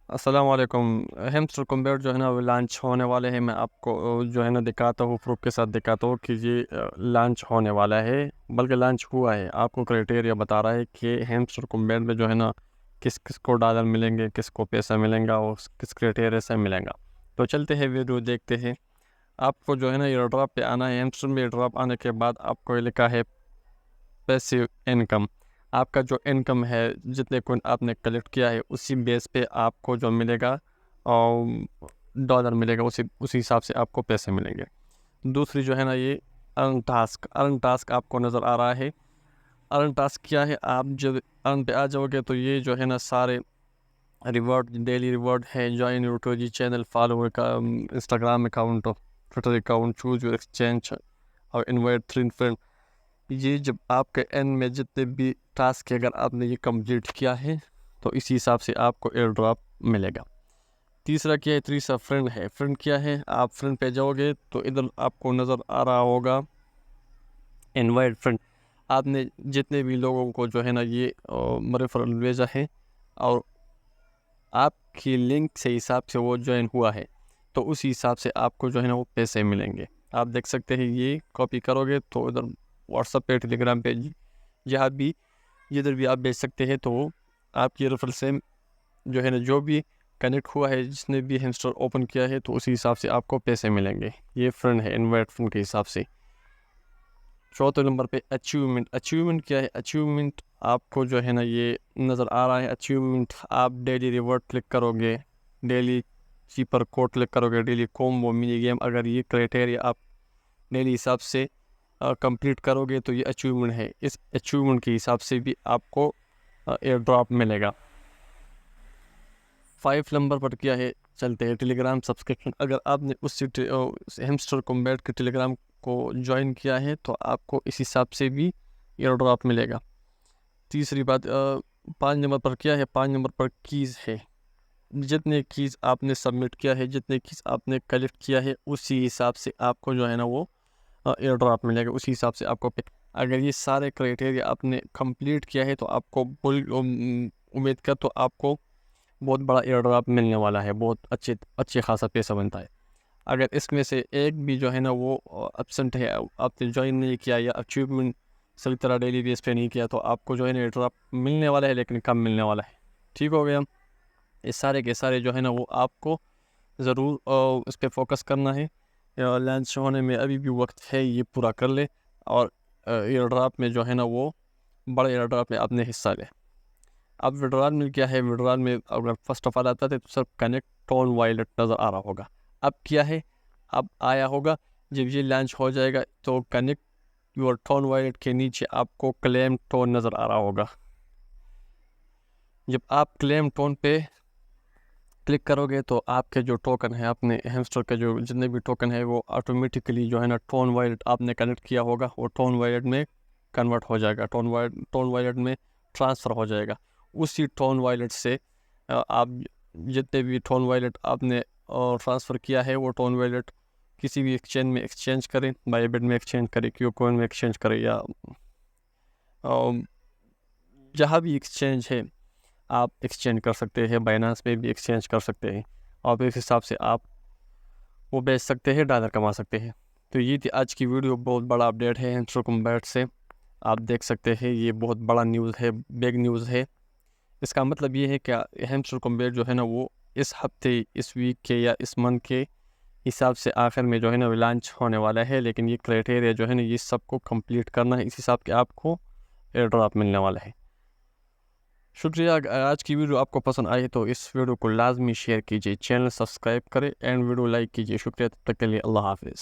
السلام علیکم۔ ہیمسٹر کمبیٹ جو ہے نا وہ لانچ ہونے والے ہیں۔ میں آپ کو جو ہے نا دکھاتا ہوں، پروف کے ساتھ دکھاتا ہوں کہ یہ لانچ ہونے والا ہے، بلکہ لانچ ہوا ہے۔ آپ کو کرائٹیریا بتا رہا ہے کہ ہیمسٹر کمبیٹ میں جو ہے نا کس کس کو ڈالر ملیں گے، کس کو پیسہ ملیں گا اور کس کرائٹیریا سے ملیں گا۔ تو چلتے ہیں ویڈیو دیکھتے ہیں۔ آپ کو جو ہے نا ایئر ڈراپ پہ آنا ہے۔ ہیمسٹر میں ایئر ڈراپ آنے کے بعد آپ کو یہ لکھا ہے پیسیو انکم۔ آپ کا جو انکم ہے، جتنے کوئن آپ نے کلیکٹ کیا ہے، اسی بیس پہ آپ کو جو ملے گا ڈالر ملے گا، اسی حساب سے آپ کو پیسے ملیں گے۔ دوسری جو ہے نا یہ ارن ٹاسک آپ کو نظر آ رہا ہے۔ ارن ٹاسک کیا ہے؟ آپ جب ارن پہ آ جاؤ گے تو یہ جو ہے نا سارے ریوارڈ، ڈیلی ریوارڈ ہے، جوائن یوٹو جی چینل، فالو کا Instagram account, Twitter account, choose your exchange اور انوائٹ 3 فرینڈ۔ یہ جب آپ کے اینڈ میں جتنے بھی ٹاسک اگر آپ نے یہ کمپلیٹ کیا ہے تو اسی حساب سے آپ کو ایئر ڈراپ ملے گا۔ تیسرا کیا ہے؟ تیسرا فرینڈ ہے۔ فرینڈ کیا ہے؟ آپ فرینڈ پہ جاؤ گے تو ادھر آپ کو نظر آ رہا ہوگا انوائٹ فرینڈ۔ آپ نے جتنے بھی لوگوں کو جو ہے نا یہ ریفرل بھیجا ہے اور آپ کی لنک سے حساب سے وہ جوائن ہوا ہے تو اسی حساب سے آپ کو جو ہے نا وہ پیسے ملیں گے۔ آپ دیکھ سکتے ہیں، یہ کاپی کرو گے تو ادھر واٹس ایپ پہ، ٹیلی گرام پہ، جہاں بھی جدھر بھی آپ بھیج سکتے ہیں، تو آپ کی ریفرل سے جو ہے نا جو بھی کنیکٹ ہوا ہے، جس نے بھی ہیمسٹر اوپن کیا ہے، تو اسی حساب سے آپ کو پیسے ملیں گے۔ یہ فرینڈ ہے انوائٹ فرینڈ کے حساب سے۔ چوتھے نمبر پہ اچیومنٹ کیا ہے؟ اچیومنٹ آپ کو جو ہے نا یہ نظر آ رہا ہے۔ اچیومنٹ آپ ڈیلی ریوارڈ کلک کرو گے، ڈیلی چیپر کوڈ کلک کرو گے، ڈیلی کومبو مینی گیم، اگر یہ کرائٹیریا آپ ڈیلی حساب سے کمپلیٹ کرو گے تو یہ اچیومنٹ ہے۔ اس اچیومنٹ کے حساب سے بھی آپ کو ایئر ڈراپ ملے گا۔ 5 نمبر پر کیا ہے؟ چلتے ہیں ٹیلی گرام سبسکرپشن۔ اگر آپ نے اس ہیمسٹر کمبیٹ کے ٹیلی گرام کو جوائن کیا ہے تو آپ کو اس حساب سے بھی ایئر ڈراپ ملے گا۔ تیسری بات 5 نمبر پر کیا ہے؟ 5 نمبر پر کیز ہے۔ جتنے کیز آپ نے سبمٹ کیا ہے، جتنے کیز آپ نے کلیکٹ کیا ہے، اسی حساب سے آپ کو جو ہے نا وہ ایئر ڈراپ ملے گا، اسی حساب سے آپ کو اگر یہ سارے کرائٹیریا آپ نے کمپلیٹ کیا ہے تو آپ کو امید کر تو آپ کو بہت بڑا ایئر ڈراپ ملنے والا ہے، بہت اچھے خاصا پیسہ بنتا ہے۔ اگر اس میں سے ایک بھی جو ہے نا وہ ابسنٹ ہے، آپ نے جوائن نہیں کیا یا اچیومنٹ صحیح طرح ڈیلی بیس پہ نہیں کیا، تو آپ کو جو ہے نا ایئر ڈراپ ملنے والا ہے، لیکن کم ملنے والا ہے۔ ٹھیک ہو گیا؟ اس سارے کے سارے جو ہے نا وہ آپ کو ضرور اس پہ فوکس کرنا ہے۔ لانچ ہونے میں ابھی بھی وقت ہے، یہ پورا کر لے اور ایئر ڈراپ میں جو ہے نا وہ بڑے ایئر ڈراپ میں اپنے حصہ لے۔ اب وڈرال میں کیا ہے؟ وڈرال میں اگر فرسٹ آف آل آتا ہے تو صرف کنیکٹ ٹون وائلٹ نظر آ رہا ہوگا۔ اب کیا ہے؟ اب آیا ہوگا جب یہ لانچ ہو جائے گا تو کنیکٹ یور ٹون وائلٹ کے نیچے آپ کو کلیم ٹون نظر آ رہا ہوگا۔ جب آپ کلیم ٹون پہ کلک کرو گے تو آپ کے جو ٹوکن ہے، اپنے ہیمسٹر کے جو جتنے بھی ٹوکن ہے، وہ آٹومیٹکلی جو ہے نا ٹون وائلٹ آپ نے کنیکٹ کیا ہوگا وہ ٹون وائلٹ میں کنورٹ ہو جائے گا، ٹون وائلٹ میں ٹرانسفر ہو جائے گا۔ اسی ٹون وائلٹ سے آپ جتنے بھی ٹون وائلٹ آپ نے ٹرانسفر کیا ہے، وہ ٹون وائلٹ کسی بھی ایکسچینج میں ایکسچینج کریں، بائی بٹ میں ایکسچینج کریں، کیو کوئن میں ایکسچینج کریں، یا جہاں بھی ایکسچینج ہے آپ ایکسچینج کر سکتے ہیں، بائنانس میں بھی ایکسچینج کر سکتے ہیں، اور اس حساب سے آپ وہ بیچ سکتے ہیں، ڈالر کما سکتے ہیں۔ تو یہ تھی آج کی ویڈیو، بہت بڑا اپڈیٹ ہے ہیمسٹر کمبیٹ سے۔ آپ دیکھ سکتے ہیں یہ بہت بڑا نیوز ہے، بگ نیوز ہے۔ اس کا مطلب یہ ہے کہ ہیمسٹر کمبیٹ جو ہے نا وہ اس ہفتے، اس ویک کے یا اس منتھ کے حساب سے آخر میں جو ہے نا لانچ ہونے والا ہے، لیکن یہ کرائٹیریا جو ہے نا یہ سب کو کمپلیٹ کرنا ہے، اس حساب کے آپ کو ایئر ڈراپ ملنے والا ہے۔ شکریہ۔ اگر آج کی ویڈیو آپ کو پسند آئی تو اس ویڈیو کو لازمی شیئر کیجیے، چینل سبسکرائب کریں اینڈ ویڈیو لائک کیجیے۔ شکریہ، تب تک کے لیے اللہ حافظ۔